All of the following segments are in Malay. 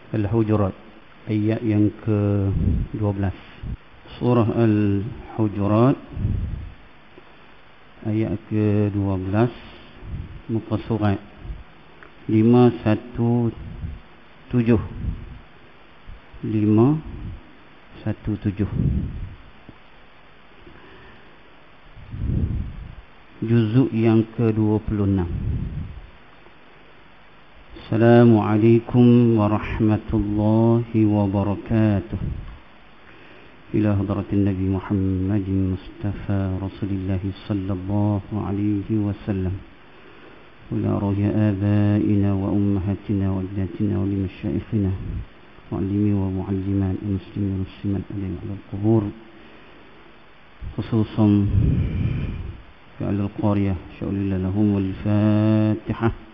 Al-Hujurat, ayat yang ke-12. Surah Al-Hujurat, ayat ke-12, muka surat 517. Juzuk yang ke-26. Assalamualaikum warahmatullahi wabarakatuh. Ila hadratin Nabi Muhammad Mustafa Rasulullah sallallahu alaihi wasallam. Ila ruhi abaina wa ummahatina wa abnatina wa limasyayikhina muallimi wa muallimat muslimin muslimat alayhi al-qubur, khususan fi al-qaryah sya'ulillah lahum wal-fatihah.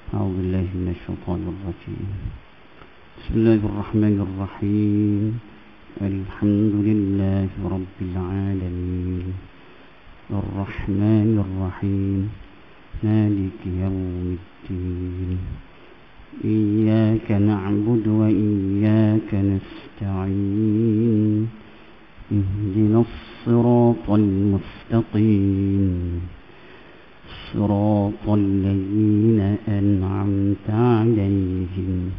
A'udzu billahi minasyaitonir rajim. Bismillahirrahmanirrahim. Alhamdulillahi rabbil alamin. Ar-rahmanir rahim. Maliki yaumiddin. Iyyaka na'budu wa iyyaka nasta'in. Ihdinas siratal mustaqim. صراط الذين أنعمت عليهم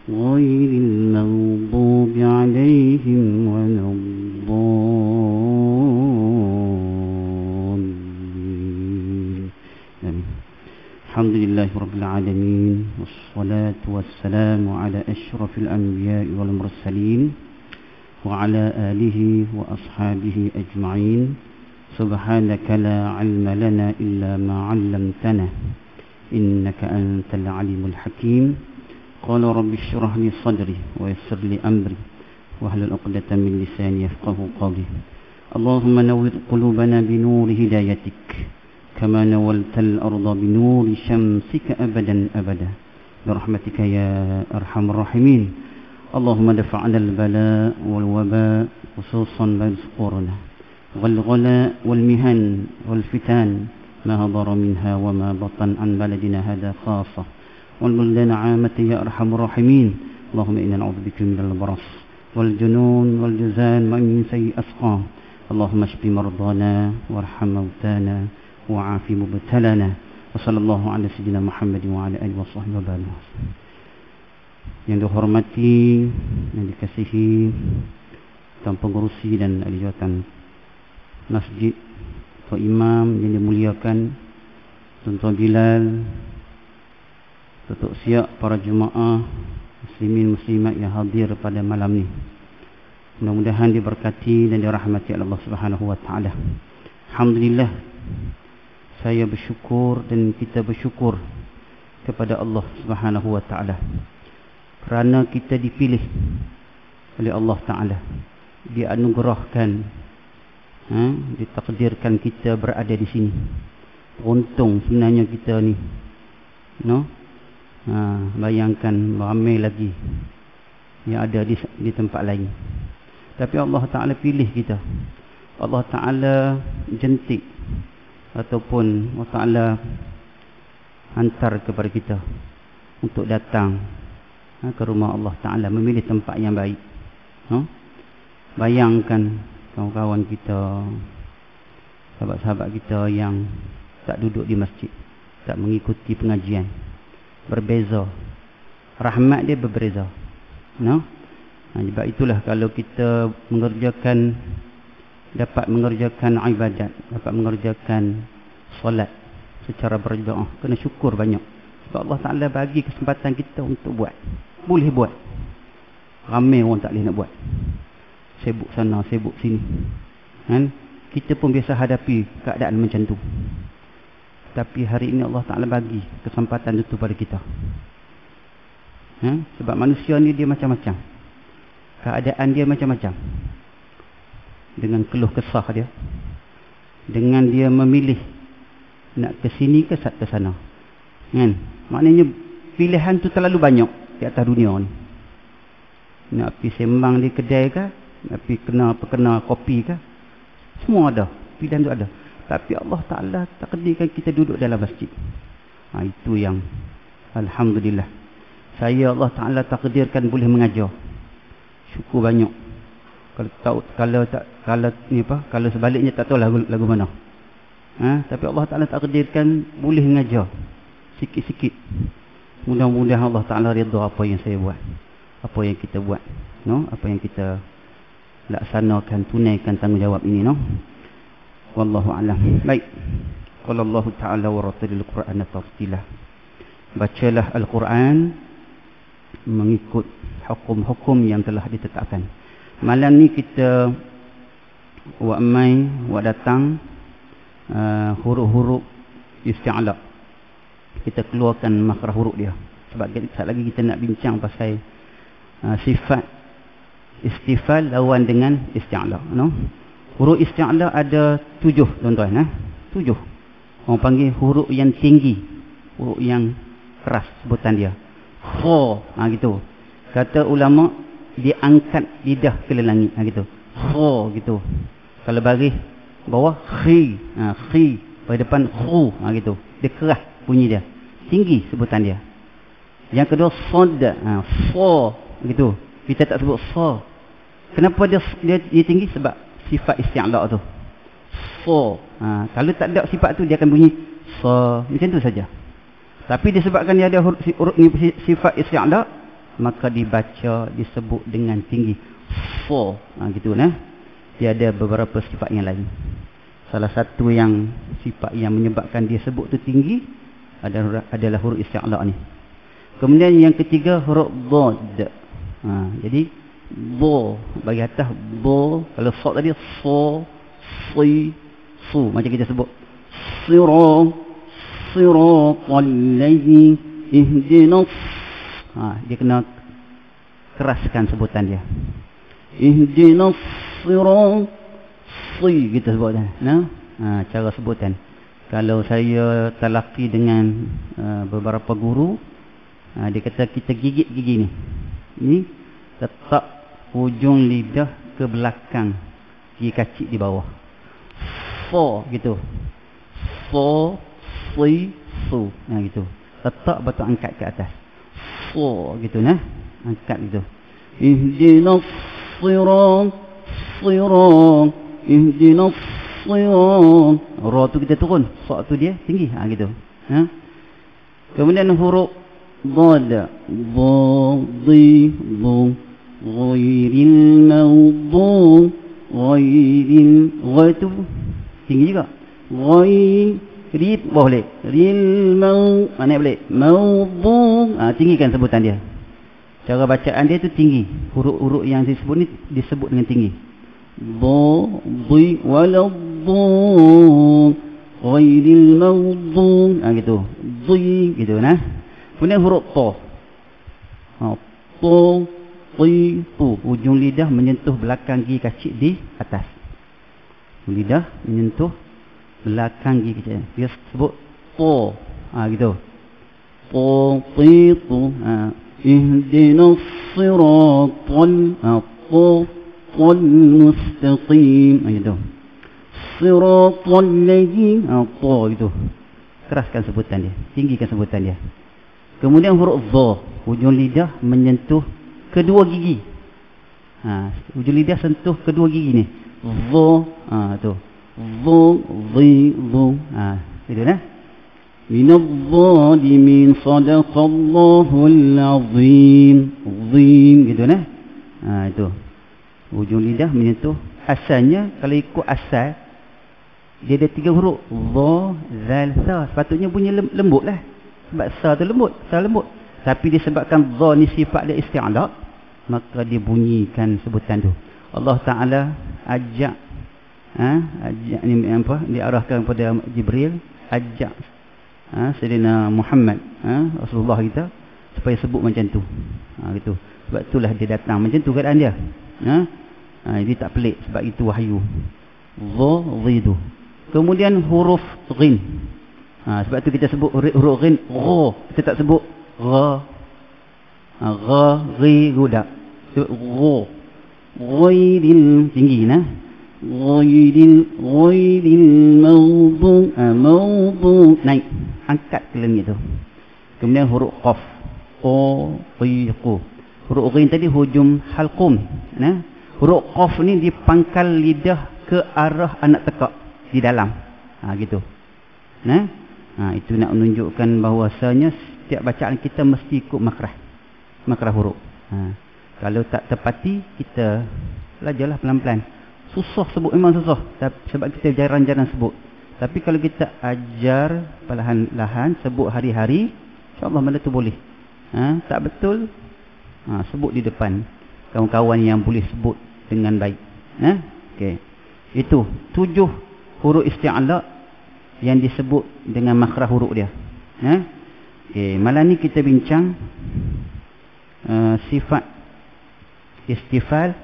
غير المغضوب عليهم ولا الضالين. الحمد لله رب العالمين، والصلاة والسلام على أشرف الأنبياء والمرسلين وعلى آله وأصحابه أجمعين. سبحانك لا علم لنا إلا ما علمتنا إنك أنت العليم الحكيم. قال رب اشرح لي صدري ويسر لي أمري واحلل عقدة من لساني يفقهوا قولي. اللهم نور قلوبنا بنور هدايتك كما نورت الأرض بنور شمسك أبدا أبدا برحمتك يا أرحم الراحمين. اللهم دفع عنا البلاء والوباء خصوصا بين صقورنا والغلاء والمهن والفتن ما هضر منها وما بطن عن بلدنا هذا خاصة والبلدان عامة يا أرحم الراحمين. اللهم إنا نعوذ بك من البرص والجنون والجزان ومن سيء أسقام. اللهم اشف مرضانا وارحم موتانا وعاف مبتلانا. وصلى الله على سيدنا محمد وعلى آله وصحبه وسلم. Yang dihormati, yang dikasihi Tuan Pengerusi dan ahli jawatan masjid, Tuan Imam yang dimuliakan, Tuan Bilal, Tuan Siap, para jemaah muslimin muslimat yang hadir pada malam ini, mudah-mudahan diberkati dan dirahmati Allah Subhanahu wa taala. Alhamdulillah, saya bersyukur dan kita bersyukur kepada Allah Subhanahu wa taala kerana kita dipilih oleh Allah taala, dianugerahkan, ditakdirkan kita berada di sini. Beruntung sebenarnya kita ni, bayangkan ramai lagi yang ada di tempat lain, tapi Allah Ta'ala pilih kita. Allah Ta'ala jentik ataupun Allah Ta'ala hantar kepada kita untuk datang ke rumah Allah Ta'ala, memilih tempat yang baik. Bayangkan kawan-kawan kita, sahabat-sahabat kita yang tak duduk di masjid, tak mengikuti pengajian, berbeza, rahmat dia berbeza. Sebab itulah kalau kita dapat mengerjakan ibadat, dapat mengerjakan solat secara berjamaah, kena syukur banyak. Sebab Allah Ta'ala bagi kesempatan kita untuk buat. Boleh buat. Ramai orang tak boleh nak buat, sibuk sana, sibuk sini. Kita pun biasa hadapi keadaan macam tu. Tapi hari ini Allah Ta'ala bagi kesempatan itu pada kita. Sebab manusia ni dia macam-macam, keadaan dia macam-macam, dengan keluh kesah dia, dengan dia memilih nak ke sini ke sana. Maknanya pilihan tu terlalu banyak di atas dunia ni. Nak pergi sembang di kedai ke, nak pergi kena kopi ke, semua ada, pilihan tu ada. Tapi Allah Ta'ala takdirkan kita duduk dalam masjid. Itu yang Alhamdulillah. Saya Allah Ta'ala takdirkan boleh mengajar. Syukur banyak. Kalau sebaliknya tak tahu lagu mana. Tapi Allah Ta'ala takdirkan boleh mengajar sikit-sikit. Mudah-mudahan Allah Ta'ala redha apa yang saya buat, apa yang kita buat, apa yang kita laksanakan, tunaikan tanggungjawab ini. Wallahu a'lam. Baik. Qala Allah Ta'ala wa ratilil Qur'ana tartila. Bacalah Al-Quran mengikut hukum-hukum yang telah ditetapkan. Malam ni kita buat datang huruf-huruf isti'ala. Kita keluarkan makhraj huruf dia. Sebab sekejap lagi kita nak bincang pasal sifat istifal lawan dengan isti'ala. Huruf isti'ala ada 7, tuan-tuan. 7. Orang panggil huruf yang tinggi, huruf yang keras sebutan dia. Kha, gitu. Kata ulama dia angkat lidah ke langit, gitu. Kha, gitu. Kalau baris bawah khi, pada depan khu, gitu. Dia keras bunyi dia. Tinggi sebutan dia. Yang kedua sad, fa, gitu. Kita tak sebut sa. Kenapa dia tinggi? Sebab sifat isti'la tu. Fa. Kalau tak ada sifat tu dia akan bunyi sa, macam tu saja. Tapi disebabkan dia ada huruf sifat isti'la, maka dibaca disebut dengan tinggi. Fa, gitu nah. Dia ada beberapa sifat yang lain. Salah satu yang sifat yang menyebabkan dia sebut tu tinggi adalah huruf isti'la ni. Kemudian yang ketiga huruf dhad. Jadi bo bagi atas bo, kalau sa tadi sa, si, su, macam kita sebut siratal ladzi ihdinas. Dia kena keraskan sebutan dia. Ihdinas sirat, si kita sebut cara sebutan. Kalau saya talaqi dengan beberapa guru, dia kata kita gigit gigi ni letak hujung lidah ke belakang gigi kacik di bawah. Fa, gitu. Fa, si, su, gitu. Letak batu angkat ke atas. Fa, gitu angkat gitu. Ihdinas sirat, ihdinas sirat. Ra tu kita turun, sa tu dia tinggi, gitu. Kemudian huruf dhad, dhi, dhu, ghairil maghdubi, gha tu tinggi juga. Ghairil boleh. Ril mana boleh? Maghdubi, tinggikan sebutan dia. Cara bacaan dia tu tinggi. Huruf-huruf yang disebut ni disebut dengan tinggi. Dhi wala dhu, ghairil maghdubi, gitu. Dhi, gitu Kemudian huruf ta. Ta, ti, tu. Ujung lidah menyentuh belakang gigi kacik di atas. Lidah menyentuh belakang gigi kacik. Dia sebut ta, gitu. Ta, ti, tu. Ihdinas siratal mustaqim, gitu. Siratal ladzi, ta, gitu. Keraskan sebutan dia, tinggikan sebutan dia. Kemudian huruf dha, ujung lidah menyentuh kedua gigi. Ujung lidah sentuh kedua gigi ni. Dha, tu. Dha, dhi, dhu. Itu Minadh dhalimin sadaqallahul azim. Azim, gitu itu. Ujung lidah menyentuh. Asalnya kalau ikut asal dia ada 3 huruf. Dha, zal, sa. Sepatutnya bunyi lembut lah. Sebab sa tu lembut, sa lembut. Tapi disebabkan dha ni sifat dia isti'la, maka dia bunyikan sebutan tu. Allah Ta'ala ajak ni diarahkan kepada Jibril, ajak Sayyidina Muhammad, Rasulullah kita, supaya sebut macam tu. Gitu. Sebab itulah dia datang macam tu keadaan dia. Dia tak pelik sebab itu wahyu. Dha, dhi tu. Kemudian huruf ghin. Sebab tu kita sebut huruf ghin ra. Kita tak sebut ra. Ra, ri, gudak. Sebut ra. Ghairil, tinggi Ghairil maghdubi, naik, angkat ke langit tu. Kemudian huruf qaf. qatiqu. Huruf ghin tadi hujung halqum. Huruf qaf ni dipangkal lidah ke arah anak tekak di dalam. Gitu. Itu nak menunjukkan bahawasanya setiap bacaan kita mesti ikut makrah huruf. Kalau tak tepati, kita belajarlah pelan-pelan. Susah sebut, memang susah sebab kita jarang-jarang sebut. Tapi kalau kita ajar perlahan-lahan, sebut hari-hari, insyaAllah benda tu boleh. Tak betul, sebut di depan kawan-kawan yang boleh sebut dengan baik. Okay. Itu 7 huruf isti'ala yang disebut dengan makrah huruf dia. Okay. Malam ni kita bincang sifat istifal,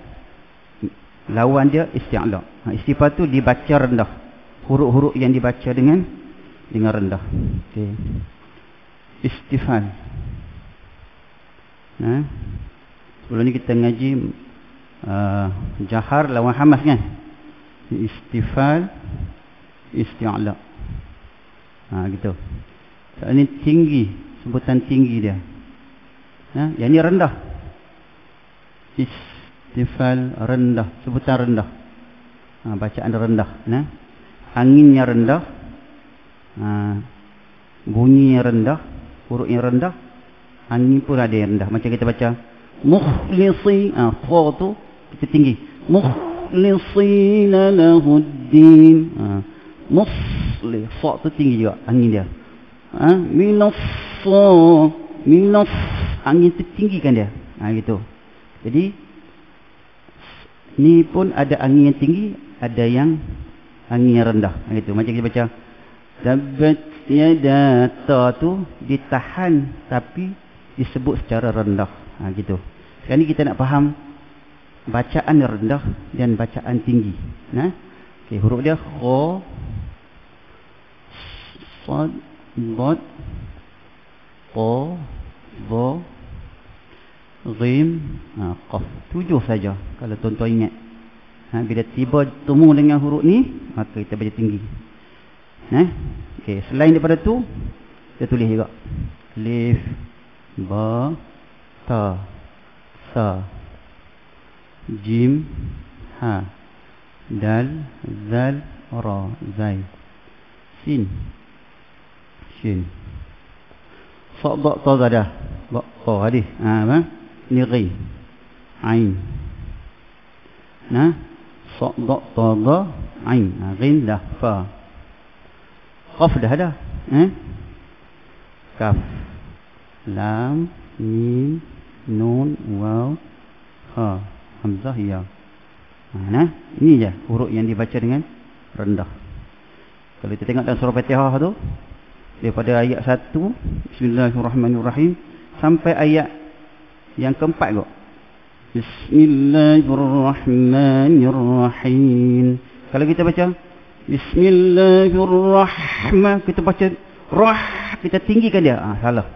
lawan dia isti'ala. Istifal tu dibaca rendah, huruf-huruf yang dibaca dengan rendah. Okay. Istifal. Sebelum ni kita ngaji jahar lawan hamas kan. Istifal, isti'ala. Gitu. So, ini tinggi, sebutan tinggi dia. Yang ni rendah. Istifal rendah, sebutan rendah. Bacaan rendah. Anginnya rendah. Bunyinya rendah, huruf yang rendah. Angin pun ada yang rendah. Macam kita baca mukhlisi, kha tu kita tinggi. Mukhlisina lahuddin. Musli, fa tu tinggi juga angin dia. Minas, angin tu tinggikan dia. Gitu. Jadi ni pun ada angin yang tinggi, ada yang angin yang rendah. Gitu. Macam kita baca tabat yada, ta tu ditahan tapi disebut secara rendah. Gitu. Sekarang ni kita nak faham bacaan rendah dan bacaan tinggi. Okay, huruf dia kha, sad, dad, ta, dha, ghim, qaf. 7 saja kalau tuan-tuan ingat. Bila tiba temu dengan huruf ni, maka kita baca tinggi. Okay, selain daripada tu, kita tulis juga. Alif, ba, ta, sa, jim, ha, dal, zal, ra, zai, sin, shin, sa, ba, ta, za, dah. Ba, ta, hadis. Ni ghi, ain. Sa, ba, ta, za, ain. Ghin dah, fa. Qaf dah ada. Kaf, lam, mim, nun, waw, ha, hamzah, ya. Ini je huruf yang dibaca dengan rendah. Kalau kita tengok dalam surah Fatihah tu, daripada ayat 1 Bismillahirrahmanirrahim sampai ayat yang keempat kok. Bismillahirrahmanirrahim. Kalau kita baca Bismillahirrahmanirrahim, kita baca rah, kita tinggikan dia. Salah.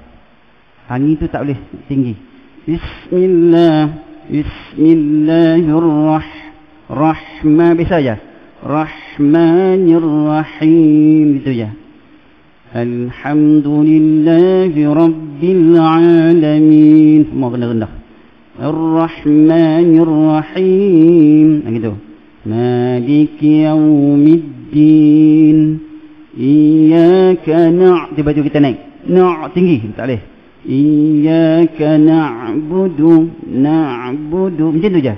Angin tu tak boleh tinggi. Bismillahirrahmanirrahim. Bisa je. Rahmanirrahim. Itu je. Alhamdulillahi Rabbil Alamin. Semua kena rendah. Ar-Rahmanirrahim. Gitu. Maliki yaumiddin. Iyaka tiba-tiba kita naik. Tinggi. Tak boleh. Iyaka na'budu. Macam tu je.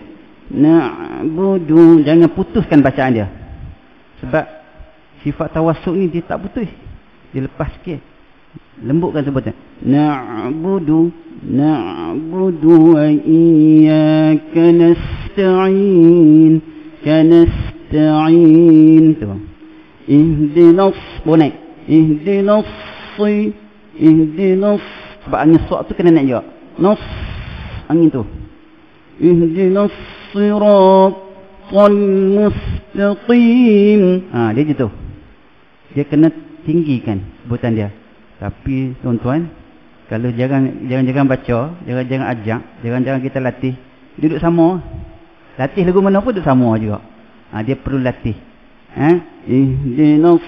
Na'budu. Jangan putuskan bacaan dia. Sebab sifat tawassuk ni dia tak putus. Dia lepas sikit. Lembutkan sebutan. Na'budu wa iyaka nasta'in. Kanasta'in. Tu. Ihdinas. Boleh naik. Ihdinas. Sebab angin suak tu kena naik juga. Nas. Angin tu. Ihdinas siratal mustaqim. Dia je tu. Dia kena tinggikan sebutan dia. Tapi tuan-tuan, kalau jangan baca, jangan ajak, jangan kita latih. Duduk sama. Latih lagu mana pun duduk sama juga. Dia perlu latih. Ihdinas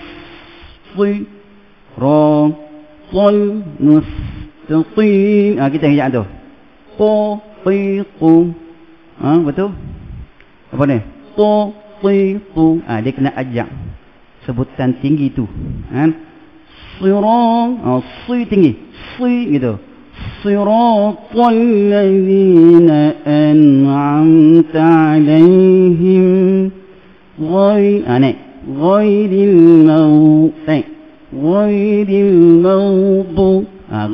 siratal mustaqim. tin. Kita ingat tu. To ti tu. Betul? Apa ni? To ti tu. Dia kena ajak sebutan tinggi tu. Sirat, si tinggi. Si gitu. Siratal ladzina an'amta 'alaihim ghairil maghdubi.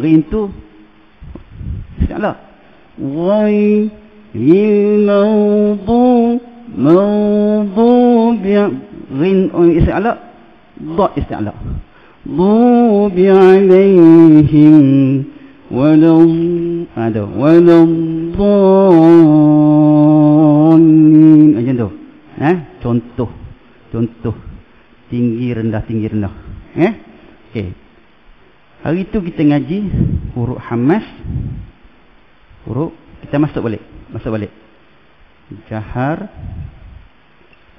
Ghain tu isti'la. Ghairil maghdubi. Ghain isti'la. Dha isti'la. Maghdubi 'alaihim waladhdallin. Macam tu. Contoh tinggi rendah. Okey. Hari tu kita ngaji huruf hamas. Kita masuk balik. Jahar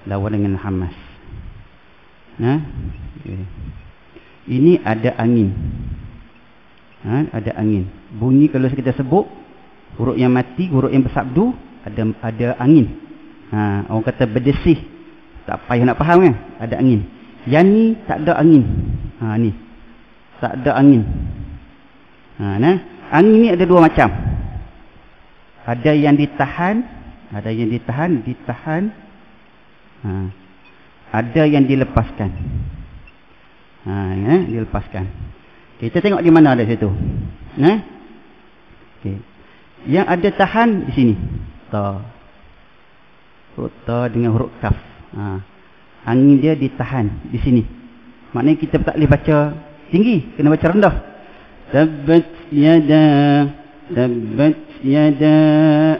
lawan dengan hamas. Okay. Ini ada angin. Ada angin. Bunyi kalau kita sebut huruf yang mati, huruf yang bersabdu, ada angin. Orang kata berdesih. Tak payah nak faham kan? Ada angin. Yang ni tak ada angin. Ni. Tak ada angin. Angin ni ada dua macam. Ada yang ditahan, ditahan. Ada yang dilepaskan. Dilepaskan. Kita tengok di mana ada situ. Okay. Yang ada tahan di sini. Ta. Huruf ta dengan huruf kaf. Angin dia ditahan di sini. Maknanya kita tak boleh baca tinggi, kena baca rendah. Tabbat yada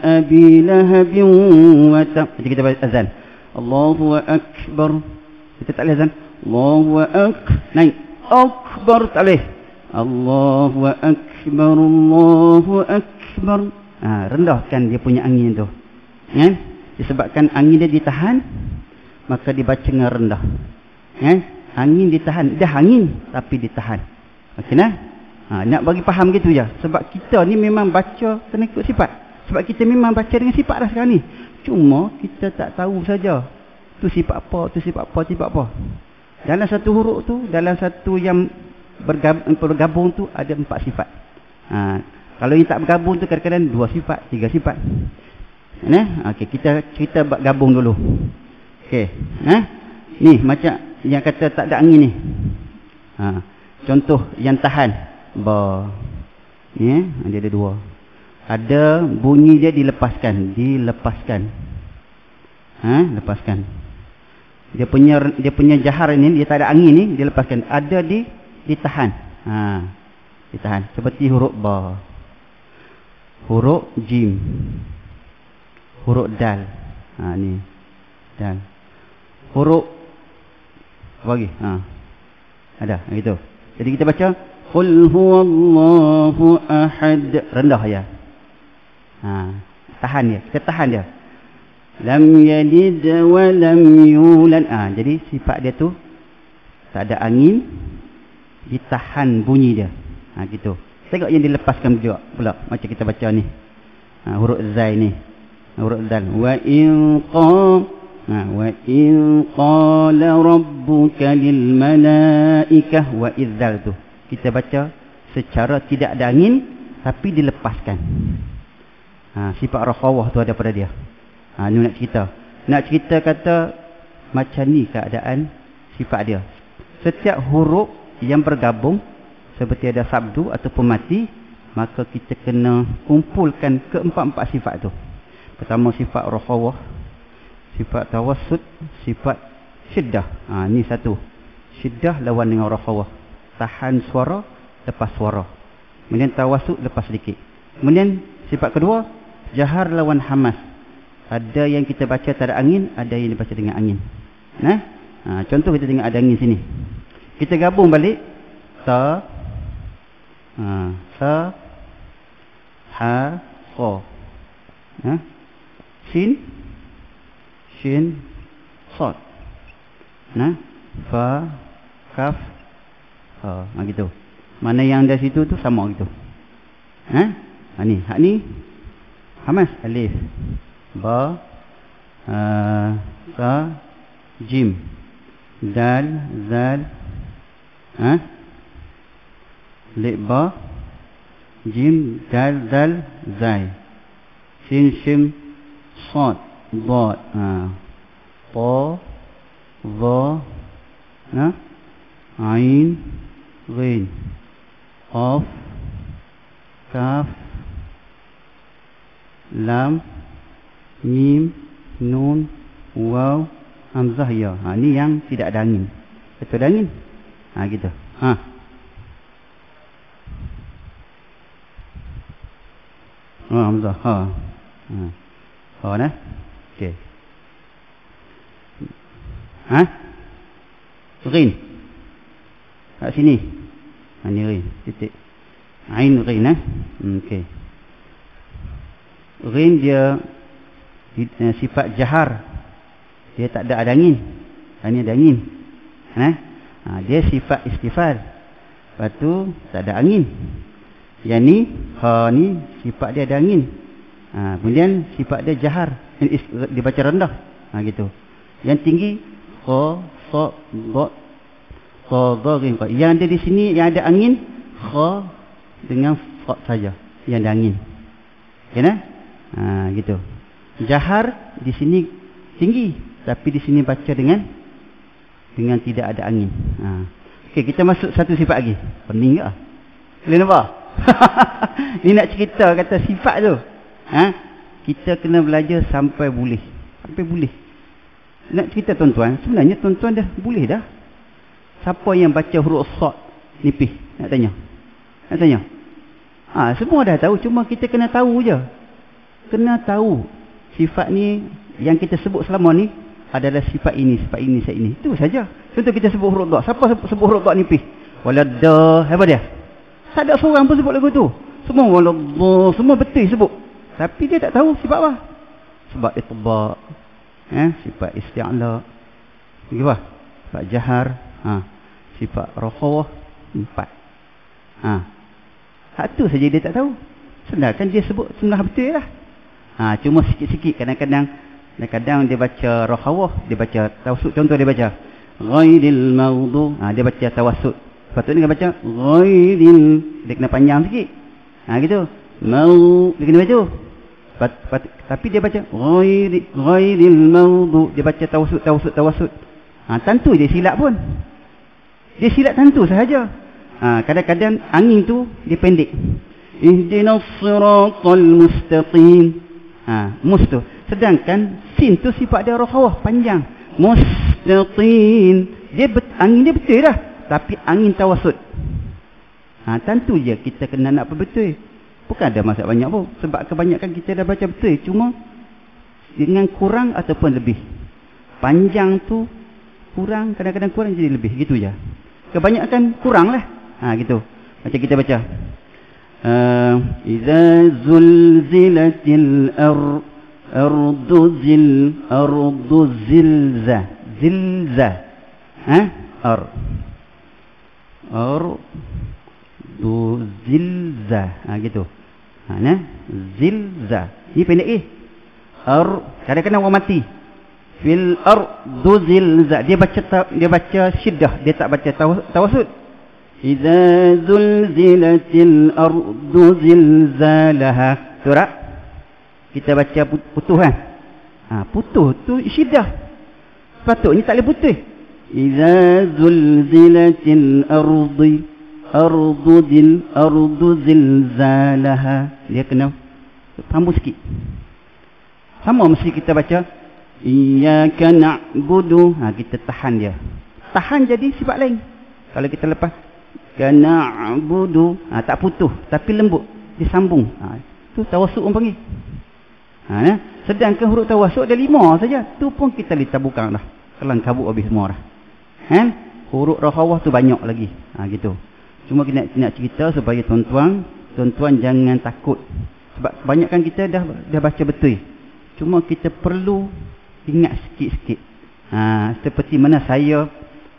abi lahabin wa tab. Jadi kita baca azan. Allahu akbar. Kita tak boleh azan. Allahu akbar. Naik. Akbar tak boleh. Allahu akbar. Rendahkan dia punya angin tu. Disebabkan angin dia ditahan, maka dibaca dengan rendah. Angin ditahan. Dah angin tapi ditahan. Okey nah? Nak bagi faham gitu je. Sebab kita ni memang baca kena ikut sifat. Sebab kita memang baca dengan sifat dah sekarang ni. Cuma kita tak tahu saja. Tu sifat apa, sifat apa. Dalam satu huruf tu, dalam satu yang bergabung tu ada 4 sifat. Kalau yang tak bergabung tu kadang-kadang 2 sifat, 3 sifat. Okey, kita gabung dulu. Okey, ni macam yang kata tak ada angin ni. Contoh yang tahan ba. Dia ada 2. Ada bunyi dia dilepaskan. Lepaskan. Dia punya jahar ni, dia tak ada angin ni, dia lepaskan. Ada ditahan. Ditahan. Seperti huruf ba. Huruf jim. Huruf dal. Ni. Dal. Huruf apa lagi? Ada gitu. Jadi kita baca qul huwallahu ahad. Rendah ya. Tahan dia. Kita tahan dia. Lam yalid wa lam yulad. Jadi sifat dia tu tak ada angin, ditahan bunyi dia. Gitu. Tengok yang dilepaskan juga pula macam kita baca ni. Huruf zai ni. Huruf zal. Wa in qala rabbuka lil malaikah wa idzal tu. Kita baca secara tidak ada angin tapi dilepaskan. Sifat rakhawah tu ada pada dia. Ni nak cerita kata macam ni keadaan sifat dia. Setiap huruf yang bergabung seperti ada sabdu ataupun mati, maka kita kena kumpulkan keempat-empat sifat tu. Pertama sifat rakhawah, sifat tawassut, sifat syiddah. Ni satu. Syiddah lawan dengan rakhawah. Tahan suara, lepas suara. Kemudian tawassut, lepas sedikit. Kemudian sifat kedua, jahar lawan hamas. Ada yang kita baca tak ada angin, ada yang dibaca dengan angin. Contoh kita tengok ada angin sini. Kita gabung balik. Ta, sa, ha, kha. Sin, shin, sad. Fa, kaf, ha. Gitu. Mana yang dari situ tu sama gitu. Ni hak ni Hamas alif ba ta jim dal zal lek ba jim dal zal zai sin shim sad dad ta va ain ghin qaf kaf lam mim nun waw hamzah ya. Ni yang tidak ada angin. Betul ada angin? Gitu. Hamzah nah. Okey. Ghin. Kat sini. Ni ghin titik. Ain ghin okey. Ghin dia sifat jahar. Dia tak ada angin. Ni ada angin. Dia sifat istifal. Lepas tu tak ada angin. Yang ni ni sifat dia ada angin. Kemudian sifat dia jahar. Dia baca rendah. Gitu. Yang tinggi kha sa dha ta dha ghin. Yang ada di sini yang ada angin kha dengan fa saja yang ada angin. Okey gitu. Jahar di sini tinggi, tapi di sini baca dengan tidak ada angin. Okey, kita masuk satu sifat lagi. Pening ke? Boleh nampak? Ni nak cerita kata sifat tu. Kita kena belajar sampai boleh. Sampai boleh. Nak cerita tuan-tuan, sebenarnya tuan-tuan dah boleh dah. Siapa yang baca huruf sad nipis? Nak tanya. Semua dah tahu, cuma kita kena tahu je. Kena tahu sifat ni yang kita sebut selama ni adalah sifat ini. Itu saja. Contoh kita sebut huruf dha. Siapa sebut huruf dha nipis? Walad-dha. Apa dia? Tak ada seorang pun sebut lagu tu. Semua walad-dha, semua betul sebut. Tapi dia tak tahu sifat apa. Sebab itba', sifat isti'la. Apa? Sifat jahar, sifat rakhawah, 4. Hak tu saja dia tak tahu. Sedangkan dia sebut sunnah betul lah. Cuma sikit-sikit kadang-kadang dia baca rakhawah, dia baca tawassut. Contoh dia baca ghairil maghdu, dia baca tawassut. Patutnya dia baca ghairil, dia kena panjang sikit. Gitu. Dia kena baca. Tapi dia baca ghairil maghdu, dia baca tawassut. Tentu dia silap pun. Dia silap tentu sahaja. Kadang-kadang angin tu dia pendek. Ihdinas siratal mustaqim. Mus tu. Sedangkan sin tu sifat dia rakhawah, panjang. Mustaqim. Angin dia betul dah, tapi angin tawassut. Tentu je kita kena nak betul. Bukan ada masalah banyak pun, sebab kebanyakan kita dah baca betul, cuma dengan kurang ataupun lebih. Panjang tu kurang, kadang-kadang kurang jadi lebih, gitu je. Kebanyakan kurang lah. Gitu. Macam kita baca Iza zulzilatil ardu zilza. Ardu zilza. Gitu. Zilza. Ini pendek kadang-kadang orang mati. Fil ardu zilza. Dia baca syiddah, dia tak baca tawassut. Idza zulzilatil ardu zilzalaha. Surah kita baca putus kan? Putus tu syiddah. Sepatutnya tak boleh putus. Idza zulzilatil ardu zilzalaha. Dia kena sambung sikit. Sama mesti kita baca iyyaka na'budu. Kita tahan dia. Tahan jadi sifat lain. Kalau kita lepas na'budu, tak putus tapi lembut, disambung. Tu tawassut orang panggil. Sedangkan huruf tawassut ada 5 saja. Tu pun kita litabukang dah. Kelang kabut habis semua dah. Huruf rakhawah tu banyak lagi. Gitu. Cuma kita nak cerita supaya tuan-tuan jangan takut. Sebab kebanyakan kita dah baca betul. Cuma kita perlu ingat sikit-sikit. Seperti mana saya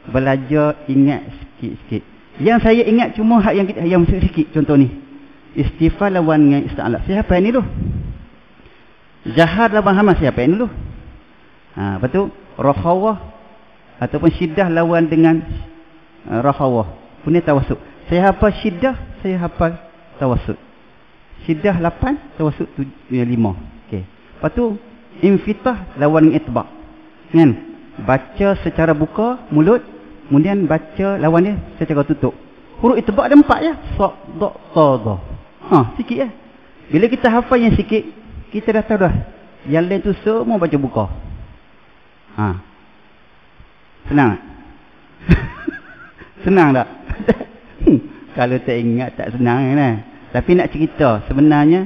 belajar ingat sikit-sikit. Yang saya ingat cuma hak yang sikit. Contoh ni. Istifal lawan dengan ista'ala. Siapa yang ni dulu? Jahar lawan hamas. Siapa yang ni dulu? Lepas tu rakhawah ataupun syiddah lawan dengan rakhawah. Punya tawassut. Saya hafal syiddah, saya hafal tawassut. Syiddah 8, tawassut 5. Okey. Lepas tu infitah lawan dengan itbaq. Kan? Baca secara buka mulut, kemudian baca lawan dia secara tutup. Huruf itbaq ada 4 ya. Sa, da, ta, da. Sikit ya. Bila kita hafal yang sikit, kita dah tahu dah. Yang lain tu semua baca buka. Senang tak? Senang tak? Kalau tak ingat tak senang kan. Tapi nak cerita sebenarnya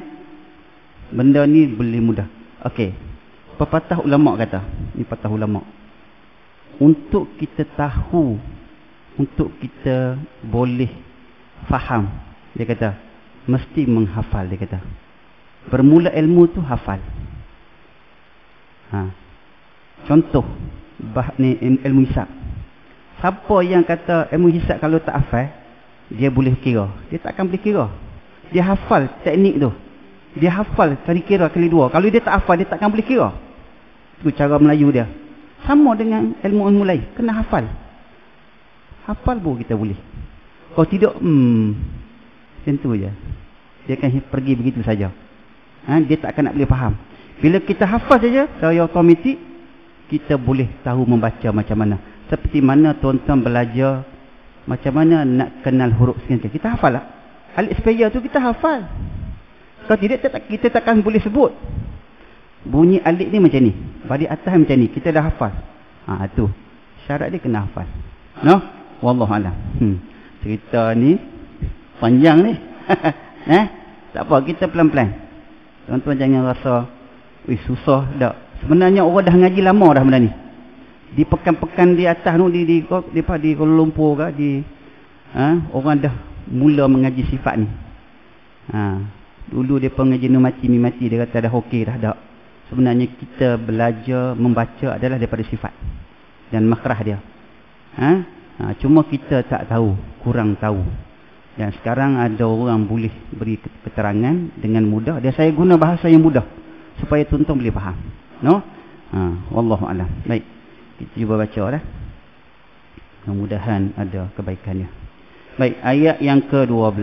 benda ni boleh mudah. Okey. Pepatah ulama kata, ni pepatah ulama. Untuk kita tahu, untuk kita boleh faham, dia kata mesti menghafal, dia kata. Bermula ilmu tu hafal. Contoh ni ilmu hisab. Siapa yang kata ilmu hisab kalau tak hafal, dia boleh kira. Dia takkan boleh kira. Dia hafal teknik tu. Dia hafal kali kira kali dua. Kalau dia tak hafal, dia takkan boleh kira. Itu cara Melayu dia. Sama dengan ilmu-ilmu lain. Kena hafal. Hafal pun kita boleh. Kalau tidak, macam tu je. Dia akan pergi begitu saja. Dia tak akan nak boleh faham. Bila kita hafal saja, secara otomatik, kita boleh tahu membaca macam mana. Seperti mana tuan-tuan belajar macam mana nak kenal huruf sekian. Kita hafal lah. Alif spaya tu kita hafal. Kalau tidak, kita takkan boleh sebut. Bunyi alif ni macam ni. Baris atas macam ni. Kita dah hafal. Tu. Syarat dia kena hafal. No? Wallahualam. Cerita ni panjang ni. Tak apa, kita pelan-pelan. Tuan-tuan jangan rasa susah dah. Sebenarnya orang dah ngaji lama dah benda ni. Di pekan-pekan di atas tu di Kuala Lumpur ke orang dah mula mengaji sifat ni. Dulu depa ngaji mati dia kata dah okey dah tak. Sebenarnya kita belajar membaca adalah daripada sifat dan makhraj dia. Cuma kita tak tahu, kurang tahu. Dan sekarang ada orang boleh beri keterangan dengan mudah. Dan saya guna bahasa yang mudah supaya tuan-tuan boleh faham. No? Wallahu a'lam. Baik. Kita cuba baca dah. Mudah-mudahan ada kebaikannya. Baik, ayat yang ke-12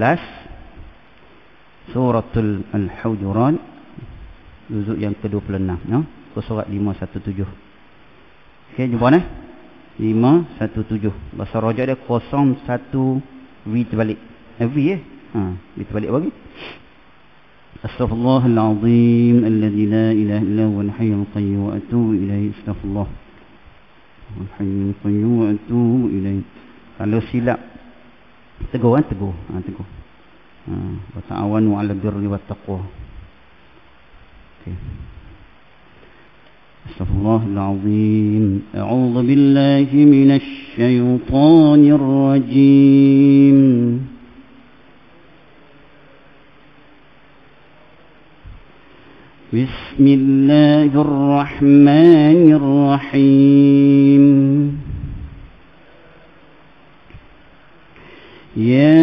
Suratul Al-Hujurat, juzuk yang ke-26, no? Surat 517. Okey, jumpa nah. 517. Bahasa rojak dia 01 V terbalik. V V terbalik bagi. Astaghfirullahalazim alladzi la ilaha illa huwal hayyul qayyum wa atubu ilaihi. Astaghfirullah. Wal hayyul qayyum wa atubu ilaihi. Kalau silap tegur tegur. Tegur. Wa ta'awanu 'alal birri wat taqwa. Okey. Astaghfirullahalazim. A'udzu billahi minasy syaithanir rajim. Bismillahirrahmanirrahim. Ya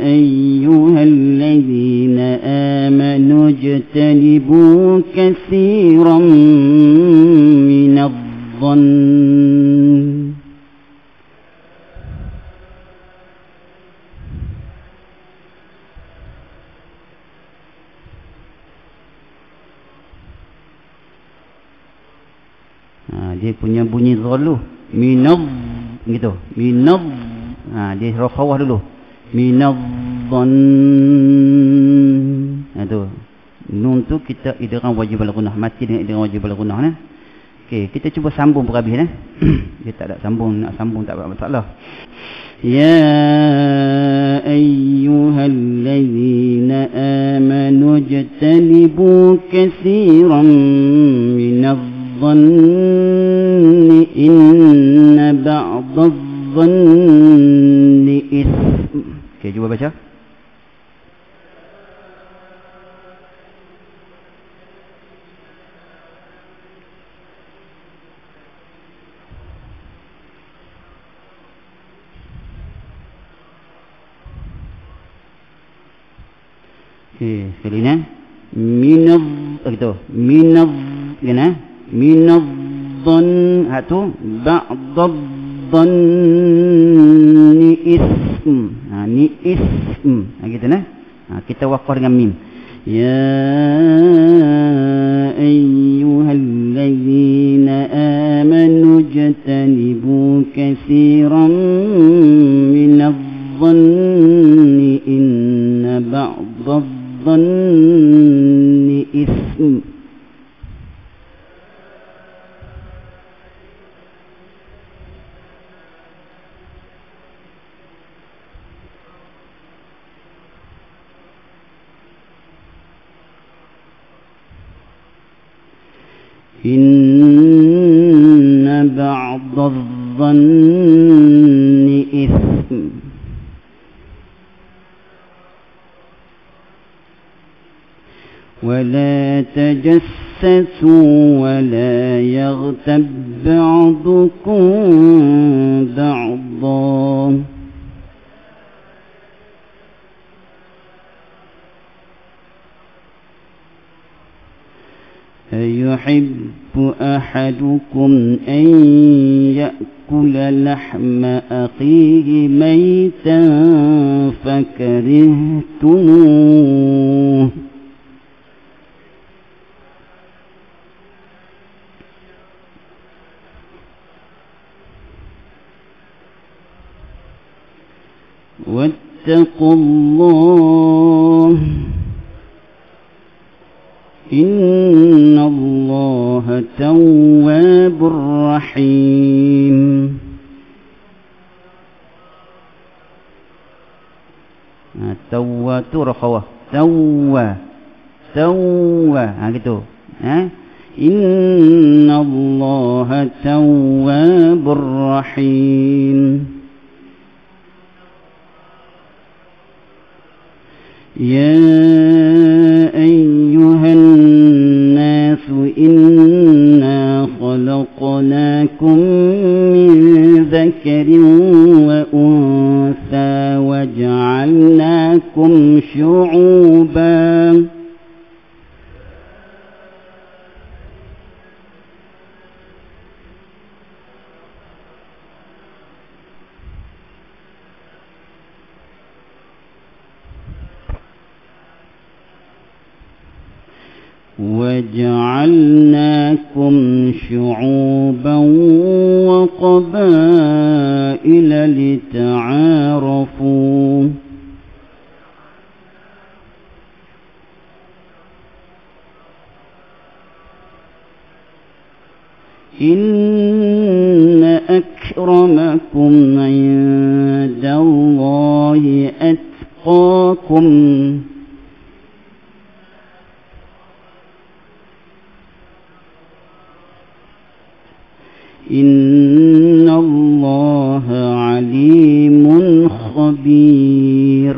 ayyuhalladzina amanu ijtanibu katsiran minadh-dhann. Dia punya bunyi zalu minadh gitu. Minadh. Dia rakhawah dulu. Minadh-dhann. Tu. Nun tu kita idgham wajib al-ghunnah, mati dengan idgham wajib al-ghunnah nah. Okey, kita cuba sambung per habis nah. Dia tak ada sambung, nak sambung tak ada masalah. Ya ayyuhalladzina amanu ijtanibu katsiran minadh-dhanni inna ba'dadh-dhanni itsm. Okey, cuba baca. Sekali minadh gitu. Minadh gimana? Minadh-dhann itu ba'dadh-dhanni ism. Ni ism. Gitu nah. Kita waqaf dengan mim. Ya ayyuhallazina amanu jtanibu katsiran minadh-dhanni inna ba'dadh-dhanni ism. Inna ba'dadh-dhanni ism. ولا تجسسوا ولا يغتب بعضكم بعضا أيحب أحدكم أن يأكل لحم أخيه ميتا فكرهتموه واتقوا الله إن الله تواب رحيم. Tawwa tu rakhawah. Tawwa gitu. Inna Allah tawwabur rahim. Ya ayyuhan nas inna khalaqnakum min dhakarin wa untha waja'alnakum syu'uban وَجَعَلْنَاكُمْ شُعُوبًا وَقَبَائِلَ لِتَعَارَفُوا إِنَّ أَكْرَمَكُمْ عِندَ اللَّهِ أَتْقَاكُمْ إن الله عليم خبير.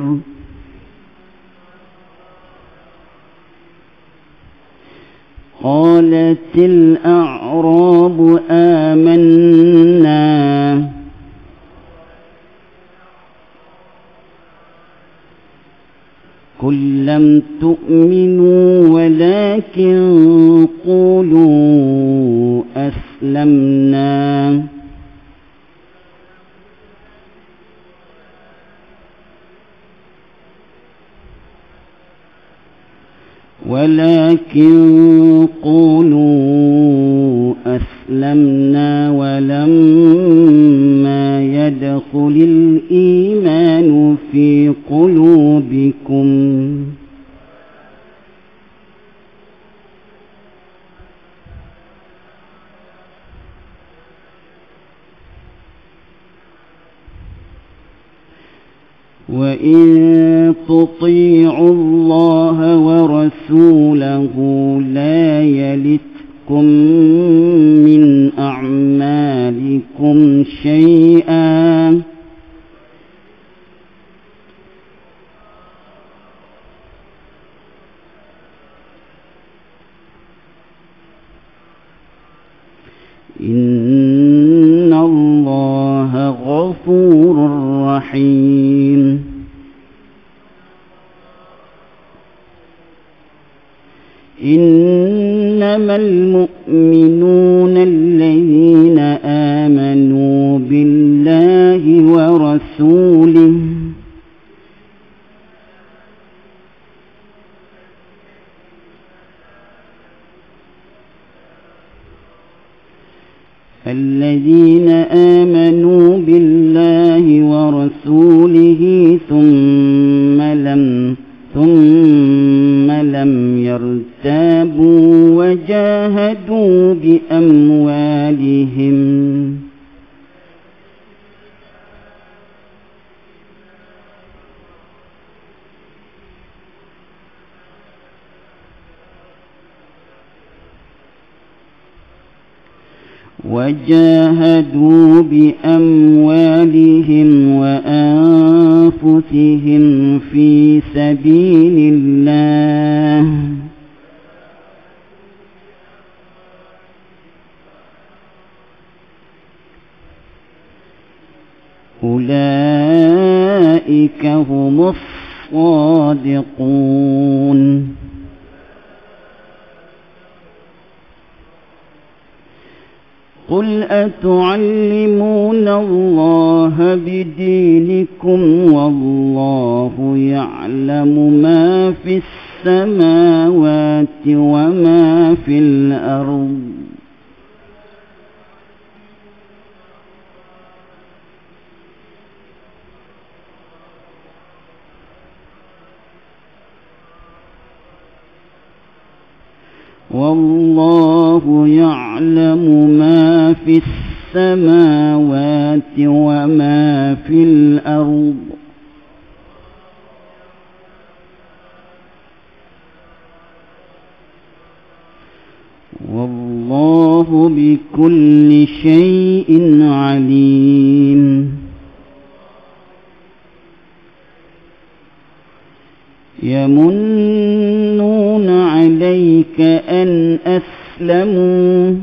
قالت الأعراب آمنا قل لم تؤمنوا ولكن قولوا أسلمنا ولما يدخل الإيمان في قلوبكم وإن تطيعوا الله ورسوله لا يلتكم من أعمالكم شيئا إن الله غفور رحيم. إنما المؤمنون الذين آمنوا بالله ورسوله الذين آمنوا بالله ورسوله ثم لم يرتابوا وجاهدوا بأموالهم وأنفسهم في سبيل الله أولئك هم الصادقون. قل أتعلمون الله بدينكم والله يعلم ما في السماوات وما في الأرض والله يعلم ما في السماوات وما في الأرض والله بكل شيء عليم. يمنون عليك أن أسلموا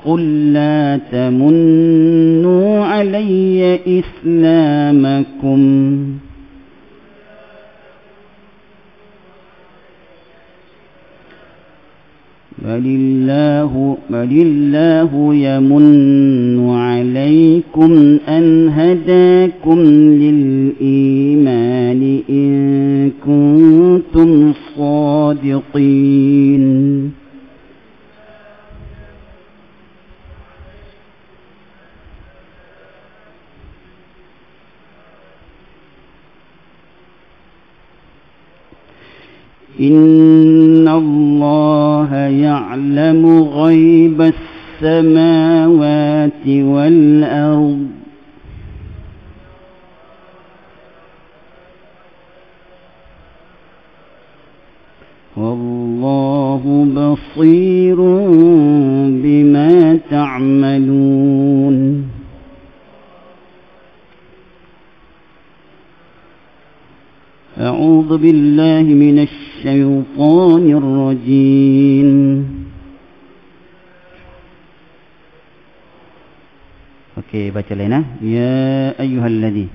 قل لا تمنوا علي إسلامكم بل الله يمن عليكم أن هداكم للإيمان إن كنتم صادقين. إن الله يعلم غيب السماوات والأرض والله بصير بما تعملون. أعوذ بالله من الشيطان الرجيم. Okey, baca lain Ya ayyuhalladzi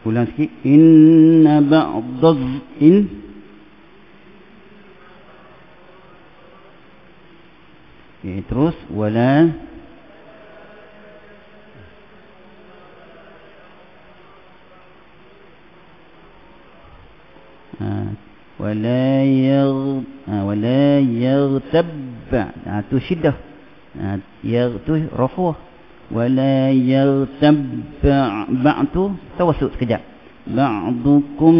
ulang sikit. Inna ba'daz terus wala wala yaghtab tu syiddah tu rafuh wala yaghtab ba'tu tawassut sekejap ba'dukum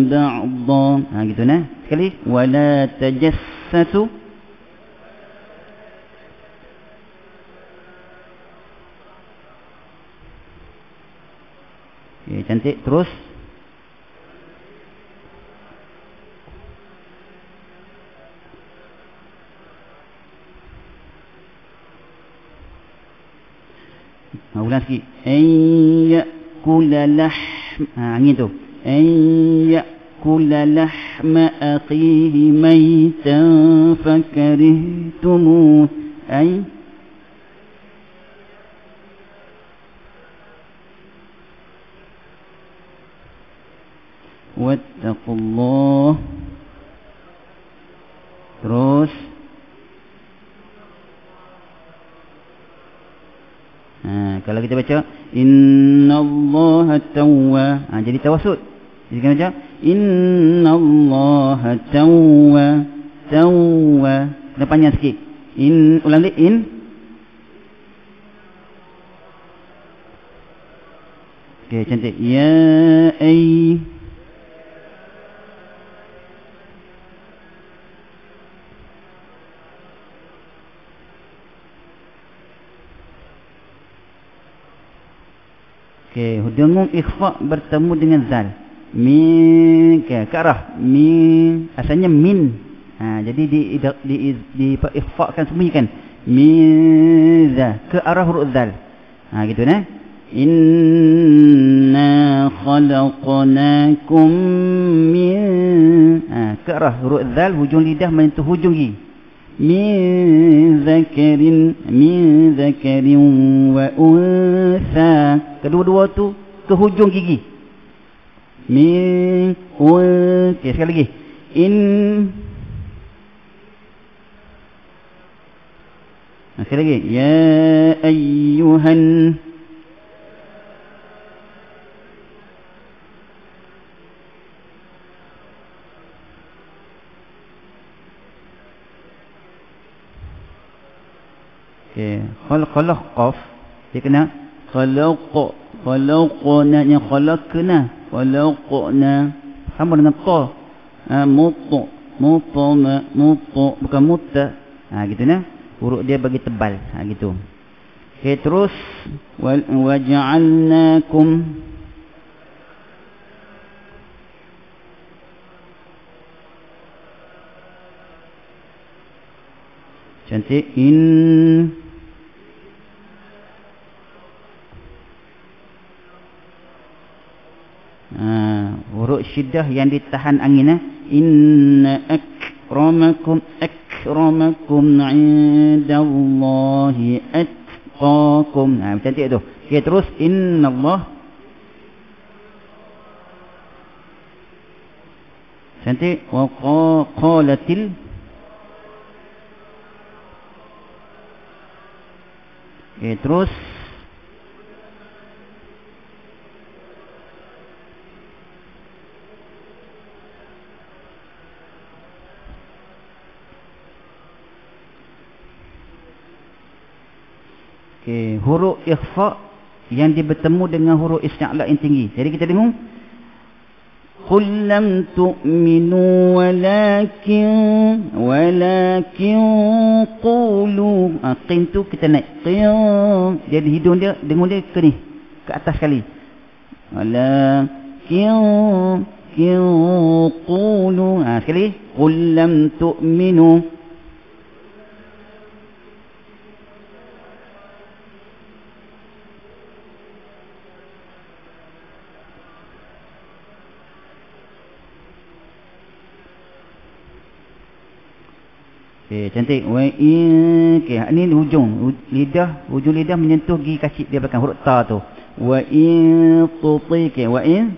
ba'dhan gitu nah sekali wala tajassasu cantik terus ulang sikit. An ya'kula angin tu. An ya'kula lahma akhihi maitan fakarihtumu. Ay wattaqullah. Terus kalau kita baca innallaha tawwa, jadi tawassut. Jadi kita baca innallaha tawwa. Kena panjang sikit. Ulang lagi Okey, cantik. Ya ay. Okey, dengung ikhfa bertemu dengan zal. Min ke arah min, asalnya min. Jadi di ikhfa kan sembunyikan. Min za ke arah huruf zal. Gitu nah. Inna khalaqnakum min ke arah huruf zal, hujung lidah menyentuh hujung gigi. Min zakarin wa untha. Kedua-dua tu ke hujung gigi. Min okay, sekali lagi. Sekali lagi. Ya ayyuhan. Okay. Khalaq qaf. Dia kena khalaqna yang khalaqna sama dengan ta. Mut bukan mutta. Gitu nah. Huruf dia bagi tebal. Gitu. Okay, terus waja'alnakum cantik. Huruf syiddah yang ditahan angin. Inna akramakum indallahi atqakum. Cantik tu. Okay, terus innallah. Cantik. Wa qalatil. Okay, terus huruf ikhfa yang dia bertemu dengan huruf isti'la yang tinggi. Jadi kita dengung qul lam tu'minu walakin qulu. Qin tu kita naik qin. Jadi hidung dia dengung dia ke ni, ke atas sekali. Walakin qulu. Sekali qul lam tu'minu. Cantik. Ni hujung lidah, menyentuh gigi kacip dia belakang huruf ta tu. Wa in tuti wa in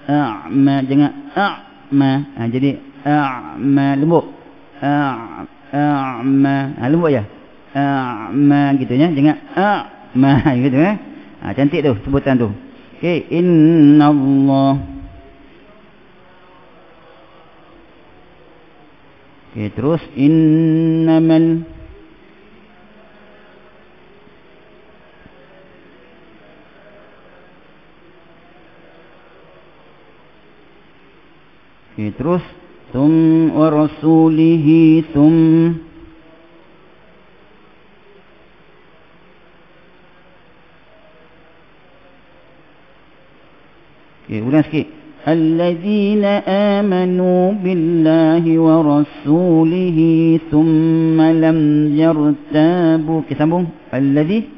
a'ma jangan a'ma. Jadi a'ma lembut. A'ma lembut ya. A'ma gitu ya, jangan a'ma gitu ya. Cantik tu sebutan tu. Okey, innallah. Okey, terus innamal. Okey, terus wa rasulihi ulang sikit. الذين آمنوا بالله ورسوله ثم لم يرتابوا. Kita sambung. الذي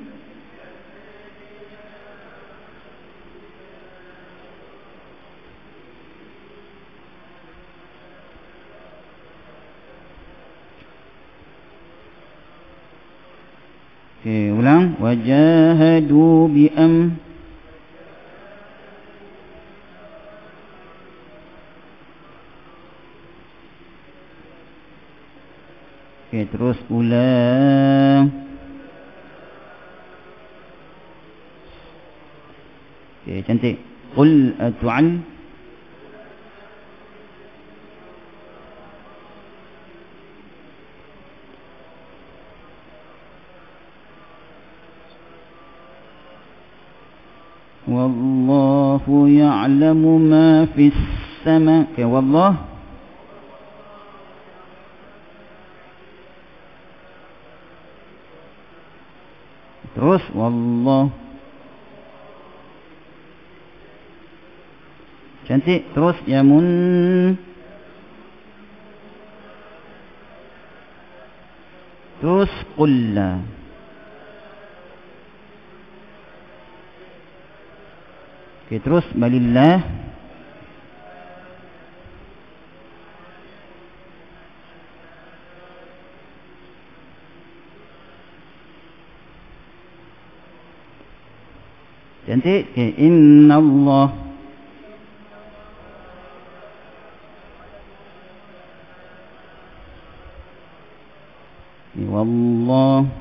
ulang. Wajahadu bi'am. Terus ulang. Cantik. Qul atu'al. Wallahu ya'lamu ma fis sama. Wallah. Terus wallah. Cantik. Terus yamun. Terus qulla. Terus balillah. Cantik. Inna Allah. Wallah.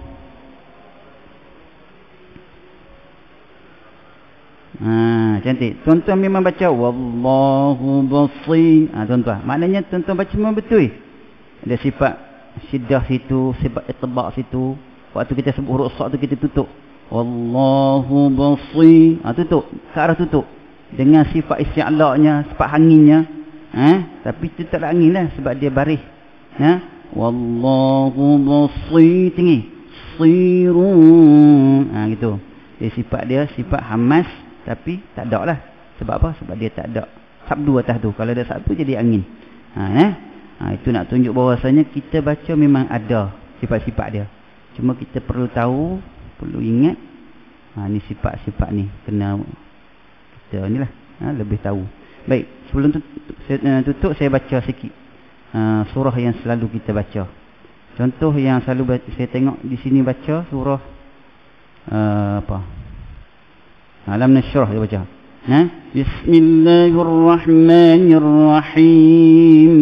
Cantik. Tuan-tuan memang baca wallahu basir. Tuan-tuan, maknanya tuan-tuan baca memang betul. Ada sifat syiddah situ, sifat itbaq situ. Waktu kita sebut huruf sa' tu kita tutup. Wallahu basir. Tutup. Ke arah tutup. Dengan sifat isti'la'nya, sifat hanginnya. Tapi itu tak ada angin lah sebab dia baris. Wallahu basir. Tinggi. Sirun. Gitu. Dia sifat dia sifat hamas. Tapi tak ada lah. Sebab apa? Sebab dia tak ada sabdu atas tu. Kalau ada sabdu jadi angin. Itu nak tunjuk bahawasanya kita baca memang ada sifat-sifat dia. Cuma kita perlu tahu, perlu ingat. Ni sifat-sifat ni kena kita ni lah lebih tahu. Baik, sebelum tutup saya baca sikit surah yang selalu kita baca. Contoh yang selalu baca, saya tengok di sini baca surah apa? Alam Nashrah dia baca. Bismillahirrahmanirrahim.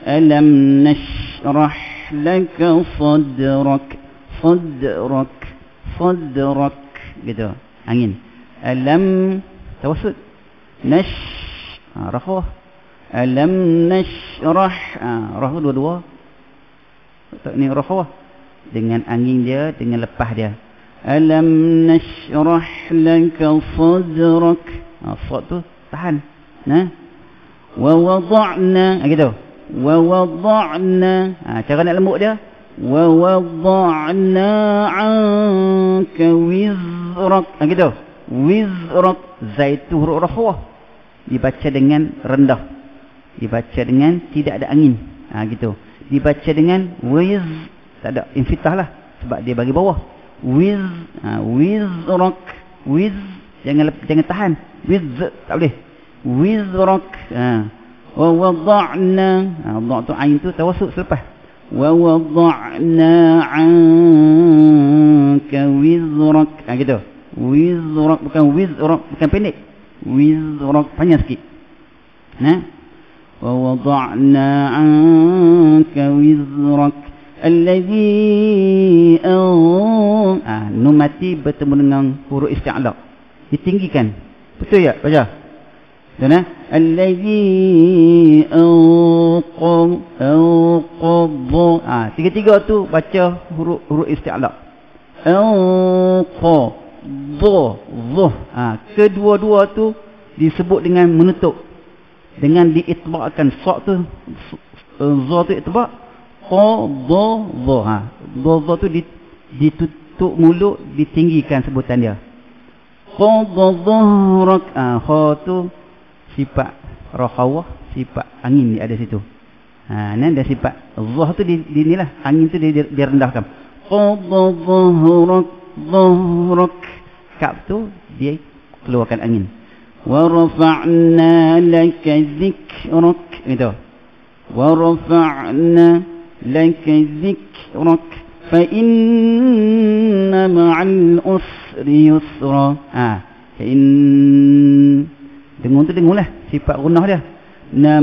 Alam nashrah laka sadrak. Sadrak gitu. Angin. Alam tawassut. Rakhwah. Alam nashrah. Rakhwah dua-dua. Ni rakhwah dengan angin dia, dengan lepas dia. Alam nashrah laka sadrak. Sad tu tahan. Wa wada'na gitu. Wa wada'na. Cara nak lembut dia. Wa wada'na 'anka wizrak. Gitu. Wizrak. Zai tu huruf rakhwah. Dibaca dengan rendah. Dibaca dengan tidak ada angin. Gitu. Dibaca dengan wiz. Tak ada infitah lah. Sebab dia bagi bawah. Wizrak. Wiz. Jangan tahan. Wiz. Tak boleh. Wizrak. Wa wada'na. Dha' tu ain tu tawassut selepas. Wa wada'na 'anka wizrak. Gitu. Wizrak bukan wizrak, bukan pendek. Wizrak panjang sikit. Wa wada'na 'anka wizrak alladhi nun mati bertemu dengan huruf isti'la. Ditinggikan. Betul ya? Baca. Dan alladhi anqadha. Tiga-tiga tu baca huruf isti'la. Anqadha. Kedua-dua tu disebut dengan menutup. Dengan diitba'kan sa' tu, za tu itba'. Qadha. Dha tu ditutup mulut, ditinggikan sebutan dia. Qadha dhahrak. Ha tu sifat rakhawah, sifat angin ada situ. Ni ada sifat dhah tu di inilah, angin tu dia rendahkan. Qadha dhahrak, kaf tu dia keluarkan angin. Wa rafa'na laka dhikrak, itu. Wa rafa'na laka dhikrak fa inna ma'al usri yusra. Dengung tu dengung lah, sifat gunah dia.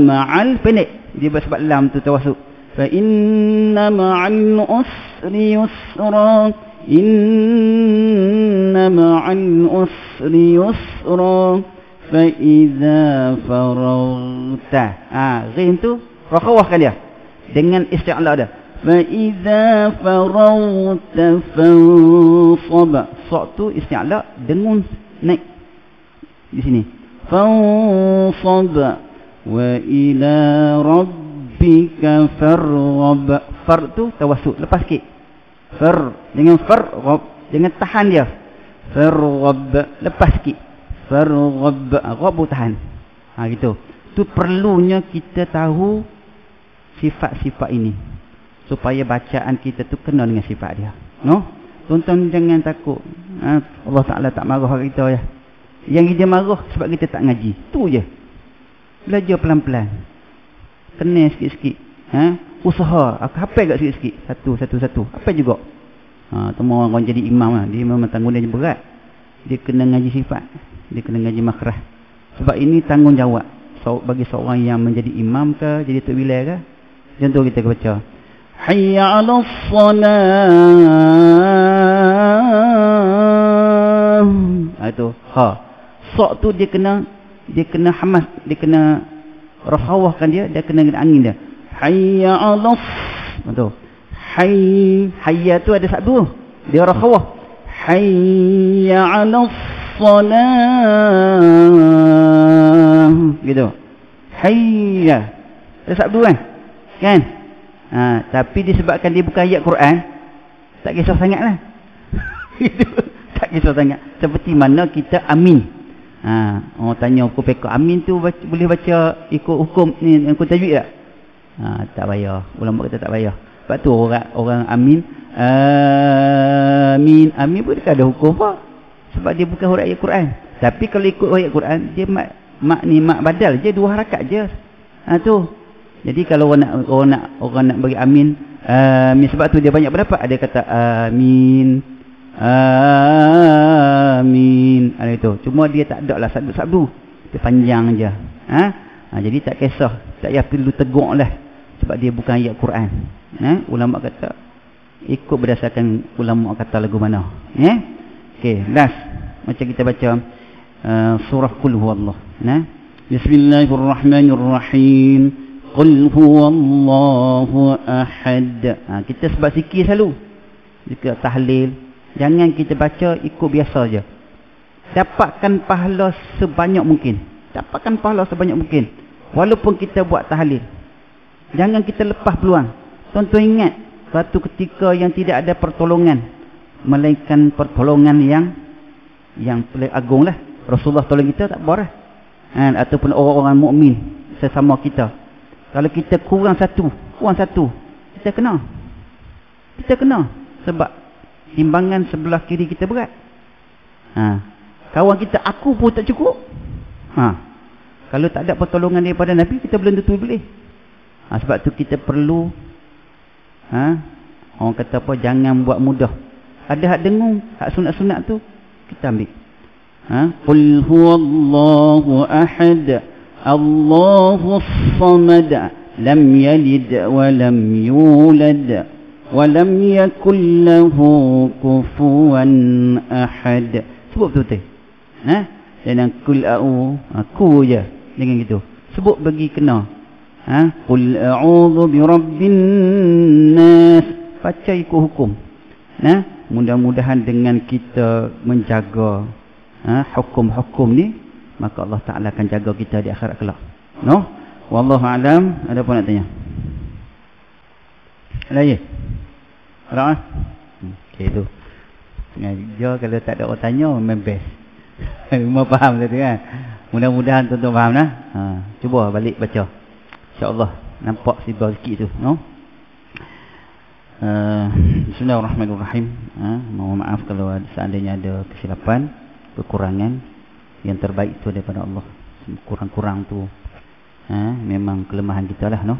Ma'al pendek, dia bersebab lam tu tawasuk. Fa inna ma'al usri yusra, inna ma'al usri yusra fa idza faraghta. Ghin tu rakhawahkan dia dengan isti'la dia. Fa idza faraghta fansab. Sa tu isti'la, dengung naik di sini. Fansab wa ila rabbika farghab. Far tu tawassut, lepas sikit. Far dengan farghab, dengan tahan dia. Farghab, lepas sikit. Farghab, ghabu tahan. Gitu. Tu perlunya kita tahu sifat-sifat ini supaya bacaan kita tu kena dengan sifat dia. No? Tuan-tuan jangan takut. Allah Ta'ala tak marah kita ya. Yang dia marah sebab kita tak ngaji. Tu je. Belajar pelan-pelan. Kenal sikit-sikit. Usaha. Aku hafal kat sikit-sikit. Satu. Hafal juga. Semua orang jadi imam lah. Dia memang tanggung dia berat. Dia kena ngaji sifat. Dia kena ngaji makrah. Sebab ini tanggungjawab. Bagi seorang yang menjadi imam ke, jadi tok wilayah ke. Contoh kita baca. Hayya 'alas salah. Itu. Sok tu dia kena hamas, dia kena rakhawahkan dia kena dengan angin dia. Hayya 'alas. Betul. Hayya tu ada sabdu. Dia rakhawah. Hayya 'alas salah. Gitu. Hayya. Ada sabdu kan? Kan? Tapi disebabkan dia bukan ayat Quran, tak kisah sangatlah. Itu tak kisah sangat. Seperti mana kita amin. Orang tanya hukum fiqh amin tu boleh baca ikut hukum ni hukum tajwid tak? Tak payah. Ulama kata tak payah. Sebab tu orang amin amin pun tak ada hukum apa. Sebab dia bukan huruf ayat Quran. Tapi kalau ikut ayat Quran, dia mak badal je, 2 harakat je. Tu. Jadi kalau orang nak bagi amin, sebab tu dia banyak pendapat. Ada kata amin. Ada itu. Cuma dia tak ada lah sabdu. Dia panjang je. Jadi tak kisah. Tak payah perlu tegur lah. Sebab dia bukan ayat Quran. Ulama kata ikut berdasarkan ulama kata lagu mana. Okey, last. Macam kita baca surah Qul Huwallah. Bismillahirrahmanirrahim. Qul huwallahu ahad. Kita sebab zikir selalu. Zikir tahlil. Jangan kita baca ikut biasa je. Dapatkan pahala sebanyak mungkin. Walaupun kita buat tahlil. Jangan kita lepas peluang. Tuan-tuan ingat suatu ketika yang tidak ada pertolongan, melainkan pertolongan yang paling agung lah. Rasulullah tolong kita tak apa lah. Ataupun orang-orang mukmin sesama kita. Kalau kita kurang satu, kita kena. Sebab timbangan sebelah kiri kita berat. Kawan kita aku pun tak cukup. Kalau tak ada pertolongan daripada Nabi, kita belum tentu boleh. Sebab tu kita perlu orang kata apa, jangan buat mudah. Ada hak dengung, hak sunat-sunat tu kita ambil. Qul huwallahu ahad, Allahus samad, lam yalid wa lam yulad wa lam yakul lahu kufuwan ahad. Sebut betul-betul. Jangan kul aku je dengan gitu. Sebut bagi kena. Qul a'udzu birabbin nas. Baca ikut hukum. Mudah-mudahan dengan kita menjaga hukum-hukum ni, maka Allah Ta'ala akan jaga kita di akhirat kelak. Wallahu a'lam. Ada apa nak tanya? Ada ya? Ada? Okey tu. Ngajar kalau tak ada orang tanya memang best. Memang faham tadi kan. Mudah-mudahan tuan-tuan faham nah. Cuba balik baca. Insya-Allah nampak sibar sikit tu, no? Bismillahirrahmanirrahim. Mohon maaf kalau seandainya ada kesilapan, kekurangan. Yang terbaik itu daripada Allah. Kurang-kurang tu memang kelemahan kita lah, no?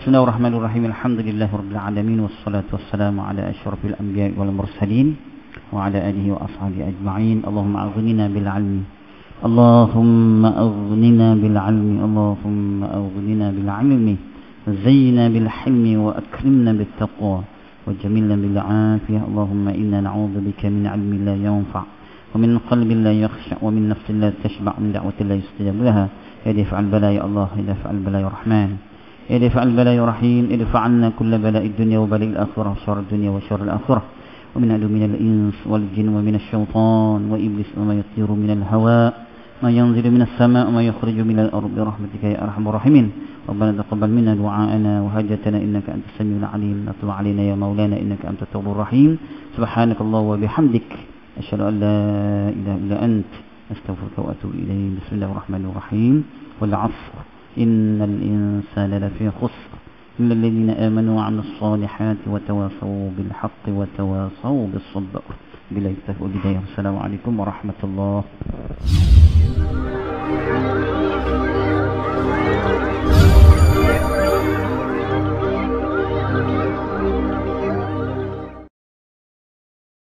Bismillahirrahmanirrahim. Alhamdulillahirabbil alamin wassalatu wassalamu ala asyrafil anbiya'i wal mursalin wa ala alihi wa ashabihi ajma'in. Allahumma aghnina bil 'ilmi. Allahumma aghnina bil 'ilmi. Allahumma aghnina bil 'ilmi. Zayyina bil hilmi wa akrimna bit taqwa wa jamilna bil 'afiyah. Allahumma inna na'udzu bika min 'ilmin la yanfa' wa min qalbin la yakhsha' wa min nafsin la tashba' min da'watin la yustajab laha. Ya dafa'al bala ya Allah, ya dafa'al bala ya Rahman, ya dafa'al bala ya Rahim, idfa' 'anna kull bala'id dunya wa bala'il akhirah, syarrad dunya wa syarril akhirah, wa min adu minal ins wal jin wa minasy syaitan wa iblis wa ma yatiru minal hawa ma yanzilu minas sama' wa ma yakhriju minal ardi bi rahmatika ya arhamar rahimin. Rabbana taqabbal minna du'aana wa hajatana innaka antas samiul 'alim. Atub 'alaina ya maulana innaka antat tawwabur rahim. Subhanakallah wa bihamdik asyhadu an la ilaha illa ant astaghfiruka wa atubu ilayk. Bismillahirrahmanirrahim. Wal 'asr innal insana lafi khusr illa alladhina amanu wa 'amilus solihati wa tawasaw bil haqqi wa tawasaw bis sabr. Billahi taufiq wal hidayah. Assalamualaikum warahmatullahi wabarakatuh.